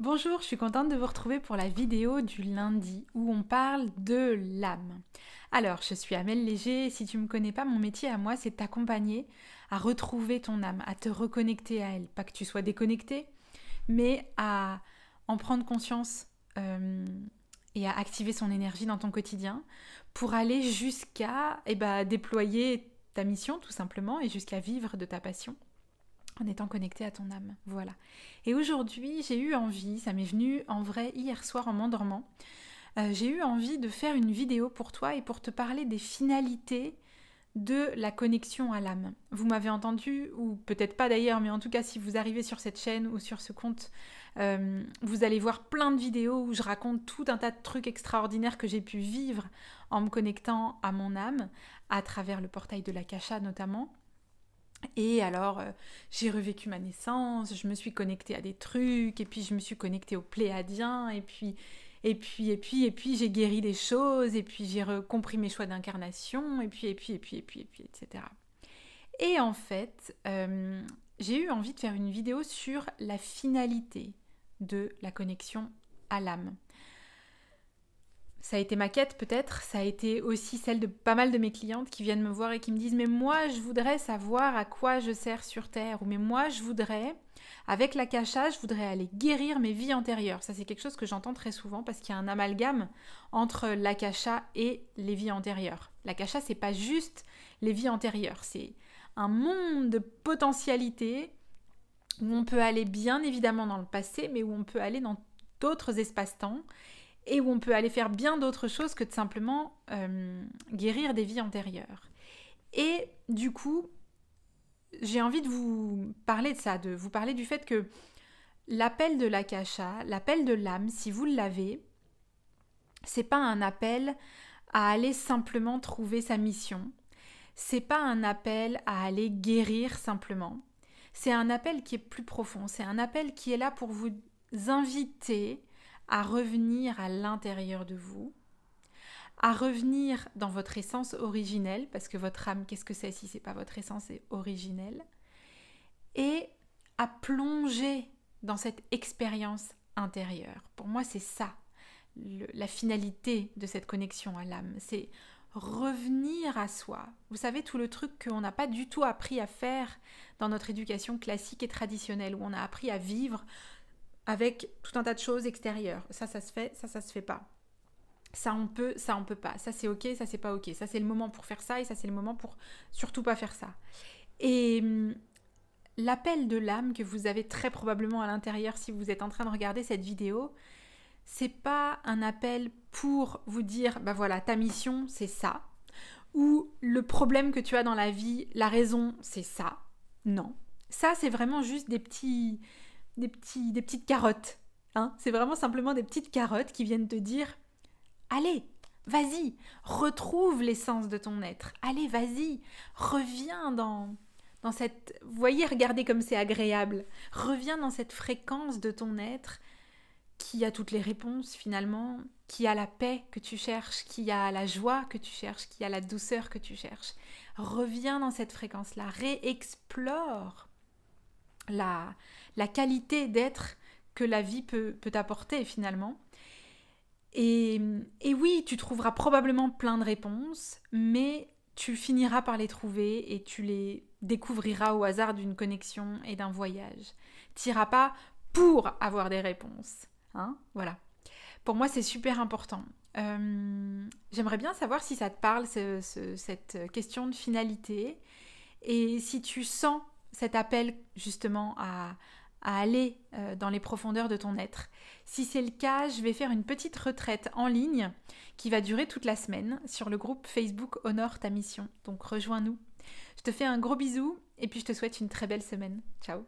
Bonjour, je suis contente de vous retrouver pour la vidéo du lundi où on parle de l'âme. Alors, je suis Amel Léger et si tu ne me connais pas, mon métier à moi, c'est de t'accompagner à retrouver ton âme, à te reconnecter à elle. Pas que tu sois déconnecté, mais à en prendre conscience et à activer son énergie dans ton quotidien pour aller jusqu'à déployer ta mission tout simplement et jusqu'à vivre de ta passion en étant connecté à ton âme. Voilà. Et aujourd'hui, j'ai eu envie, ça m'est venu en vrai hier soir en m'endormant, j'ai eu envie de faire une vidéo pour toi et pour te parler des finalités de la connexion à l'âme. Vous m'avez entendu, ou peut-être pas d'ailleurs, mais en tout cas si vous arrivez sur cette chaîne ou sur ce compte, vous allez voir plein de vidéos où je raconte tout un tas de trucs extraordinaires que j'ai pu vivre en me connectant à mon âme, à travers le portail de l'Akasha notamment. Et alors, j'ai revécu ma naissance, je me suis connectée à des trucs, et puis je me suis connectée aux Pléiadiens, et puis j'ai guéri des choses, et puis j'ai compris mes choix d'incarnation, etc. Et en fait, j'ai eu envie de faire une vidéo sur la finalité de la connexion à l'âme. Ça a été ma quête peut-être, ça a été aussi celle de pas mal de mes clientes qui viennent me voir et qui me disent « Mais moi, je voudrais savoir à quoi je sers sur Terre » ou « Mais moi, je voudrais, avec l'Akasha, je voudrais aller guérir mes vies antérieures. » Ça, c'est quelque chose que j'entends très souvent parce qu'il y a un amalgame entre l'Akasha et les vies antérieures. L'Akasha, c'est pas juste les vies antérieures, c'est un monde de potentialités où on peut aller bien évidemment dans le passé, mais où on peut aller dans d'autres espaces-temps et où on peut aller faire bien d'autres choses que de simplement guérir des vies antérieures. Et du coup, j'ai envie de vous parler de ça, de vous parler du fait que l'appel de l'Akasha, l'appel de l'âme, si vous l'avez, c'est pas un appel à aller simplement trouver sa mission. C'est pas un appel à aller guérir simplement. C'est un appel qui est plus profond. C'est un appel qui est là pour vous inviter à revenir à l'intérieur de vous, à revenir dans votre essence originelle, parce que votre âme, qu'est-ce que c'est si c'est pas votre essence originelle, et à plonger dans cette expérience intérieure. Pour moi, c'est ça, la finalité de cette connexion à l'âme, c'est revenir à soi. Vous savez, tout le truc qu'on n'a pas du tout appris à faire dans notre éducation classique et traditionnelle, où on a appris à vivre avec tout un tas de choses extérieures. Ça se fait, ça se fait pas. Ça on peut pas. Ça c'est ok, ça c'est pas ok. Ça c'est le moment pour faire ça et ça c'est le moment pour surtout pas faire ça. Et l'appel de l'âme que vous avez très probablement à l'intérieur si vous êtes en train de regarder cette vidéo, c'est pas un appel pour vous dire bah voilà, ta mission c'est ça, ou le problème que tu as dans la vie, la raison c'est ça. Non. Ça c'est vraiment juste des petites carottes. Hein, c'est vraiment simplement des petites carottes qui viennent te dire « Allez, vas-y, retrouve l'essence de ton être. Allez, vas-y, reviens dans cette... Vous voyez, regardez comme c'est agréable. Reviens dans cette fréquence de ton être qui a toutes les réponses finalement, qui a la paix que tu cherches, qui a la joie que tu cherches, qui a la douceur que tu cherches. Reviens dans cette fréquence-là, réexplore la qualité d'être que la vie peut t'apporter finalement. Et oui, tu trouveras probablement plein de réponses, mais tu finiras par les trouver et tu les découvriras au hasard d'une connexion et d'un voyage. Tu n'iras pas pour avoir des réponses. Hein, voilà. Pour moi, c'est super important. J'aimerais bien savoir si ça te parle, cette question de finalité, et si tu sens cet appel justement à aller dans les profondeurs de ton être. Si c'est le cas, je vais faire une petite retraite en ligne qui va durer toute la semaine sur le groupe Facebook Honore ta mission. Donc rejoins-nous. Je te fais un gros bisou et puis je te souhaite une très belle semaine. Ciao.